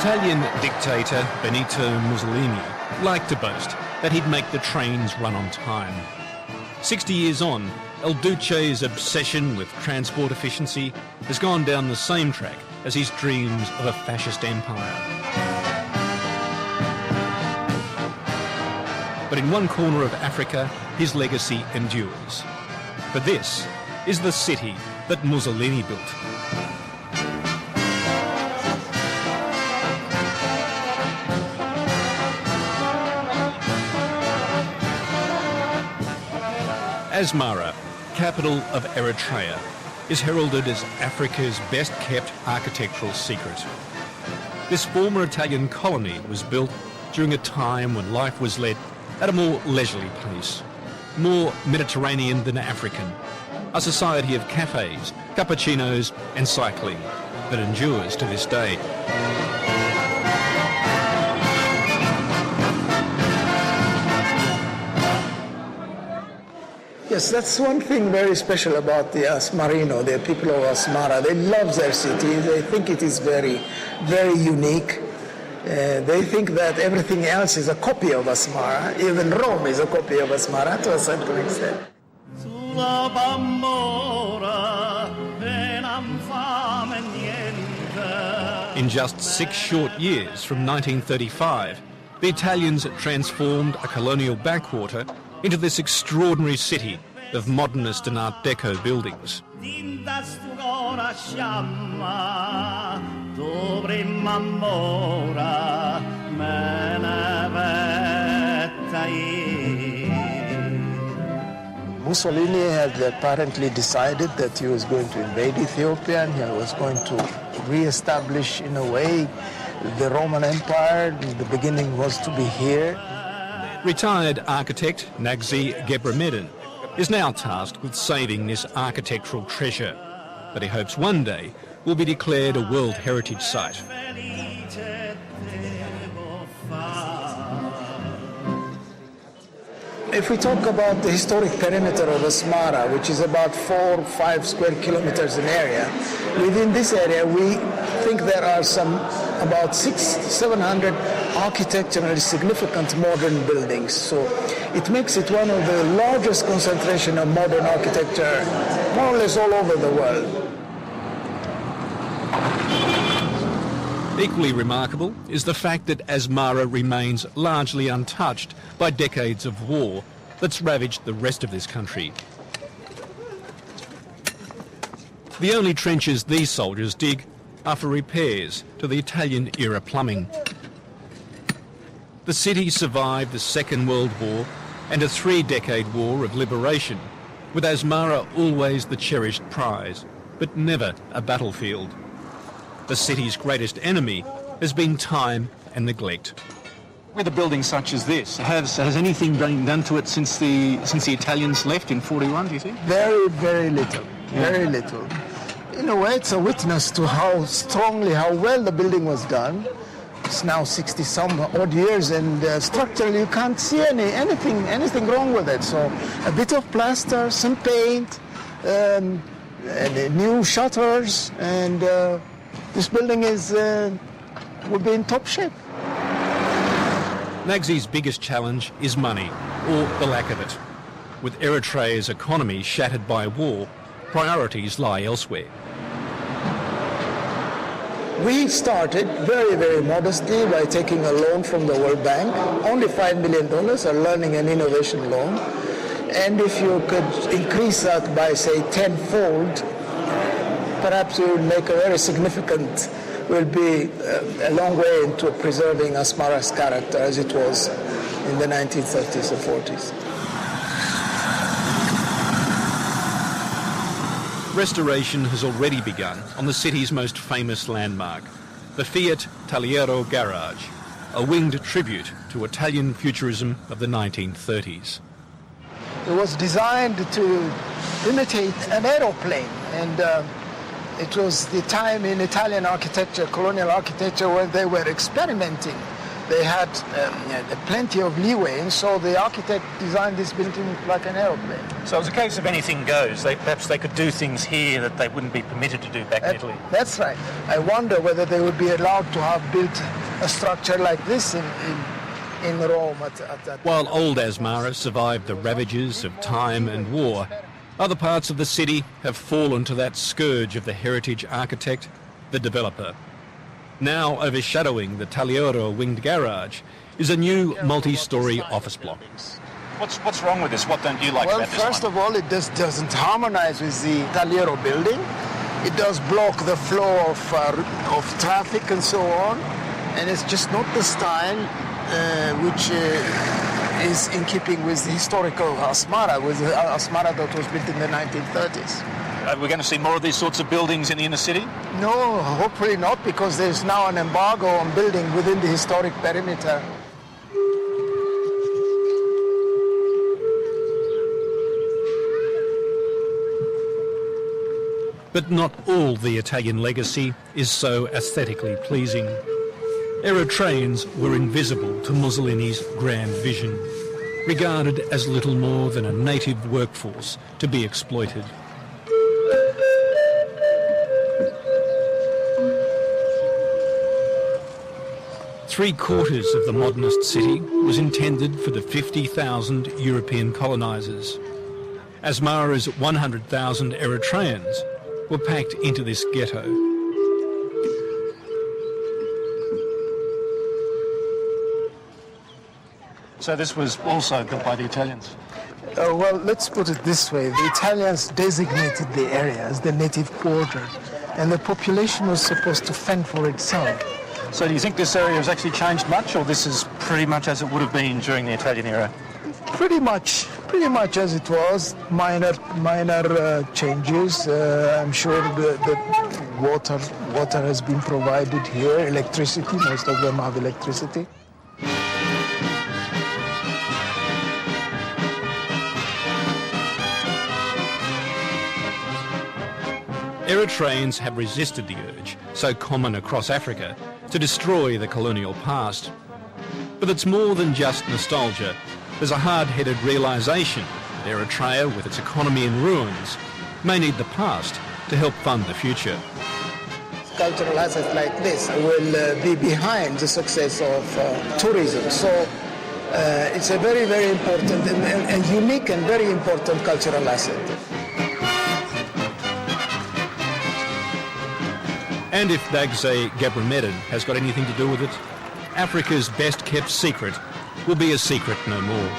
Italian dictator Benito Mussolini liked to boast that he'd make the trains run on time. 60 years on, El Duce's obsession with transport efficiency has gone down the same track as his dreams of a fascist empire. But in one corner of Africa, his legacy endures. For this is the city that Mussolini built. Asmara, capital of Eritrea, is heralded as Africa's best-kept architectural secret. This former Italian colony was built during a time when life was led at a more leisurely pace, more Mediterranean than African, a society of cafes, cappuccinos and cycling that endures to this day. Yes, that's one thing very special about the Asmarino, the people of Asmara. They love their city. They think it is very, very unique. They think that everything else is a copy of Asmara. Even Rome is a copy of Asmara to a certain extent. In just 6 short years, from 1935, the Italians transformed a colonial backwater into this extraordinary city of modernist and Art Deco buildings. Mussolini had apparently decided that he was going to invade Ethiopia and he was going to re-establish, in a way, the Roman Empire. The beginning was to be here. Retired architect Nagzi Gebramedin is now tasked with saving this architectural treasure, but he hopes one day will be declared a World Heritage Site. If we talk about the historic perimeter of Asmara, which is about 4 or 5 square kilometers in area, within this area we think there are about 600-700 architecturally significant modern buildings. So it makes it one of the largest concentration of modern architecture, more or less all over the world. Equally remarkable is the fact that Asmara remains largely untouched by decades of war that's ravaged the rest of this country. The only trenches these soldiers dig are for repairs to the Italian-era plumbing. The city survived the Second World War and a 3-decade war of liberation, with Asmara always the cherished prize, but never a battlefield. The city's greatest enemy has been time and neglect. With a building such as this, has anything been done to it since the Italians left in 41, do you think? Very, very little. Very little. In a way, it's a witness to how well the building was done. It's now 60-some odd years, and structurally you can't see anything wrong with it. So a bit of plaster, some paint, and new shutters, and this building would be in top shape. Nagzi's biggest challenge is money, or the lack of it. With Eritrea's economy shattered by war, priorities lie elsewhere. We started very, very modestly by taking a loan from the World Bank, only $5 million, a learning and innovation loan. And if you could increase that by, say, tenfold, perhaps you would make a very significant, will be a long way into preserving Asmara's character as it was in the 1930s and 40s. Restoration has already begun on the city's most famous landmark, the Fiat Talierro Garage, a winged tribute to Italian futurism of the 1930s. It was designed to imitate an aeroplane, and it was the time in Italian architecture, colonial architecture, where they were experimenting they had plenty of leeway, and so the architect designed this building like an aeroplane. So it was a case of anything goes. Perhaps they could do things here that they wouldn't be permitted to do back in Italy. That's right. I wonder whether they would be allowed to have built a structure like this in Rome at that While old Asmara survived the ravages of time and war, other parts of the city have fallen to that scourge of the heritage architect, the developer. Now overshadowing the Taglioro winged garage is a new multi-storey office block. What's wrong with this? What don't you like about this one? Well, first of all, it doesn't harmonize with the Taglioro building. It does block the flow of traffic and so on, and it's just not the style which is in keeping with the historical Asmara, with the Asmara that was built in the 1930s. We're going to see more of these sorts of buildings in the inner city? No, hopefully not, because there's now an embargo on building within the historic perimeter. But not all the Italian legacy is so aesthetically pleasing. Eritreans were invisible to Mussolini's grand vision, regarded as little more than a native workforce to be exploited. Three-quarters of the modernist city was intended for the 50,000 European colonisers. Asmara's 100,000 Eritreans were packed into this ghetto. So this was also built by the Italians? Well, let's put it this way. The Italians designated the area as the native quarter, and the population was supposed to fend for itself. So do you think this area has actually changed much, or this is pretty much as it would have been during the Italian era? Pretty much as it was. Minor changes. I'm sure the water has been provided here. Electricity. Most of them have electricity. Eritreans have resisted the urge, so common across Africa, to destroy the colonial past. But it's more than just nostalgia. There's a hard-headed realisation that Eritrea, with its economy in ruins, may need the past to help fund the future. Cultural assets like this will be behind the success of tourism. So it's a very, very important and unique and very important cultural asset. And if Dagze Gebremedin has got anything to do with it, Africa's best-kept secret will be a secret no more.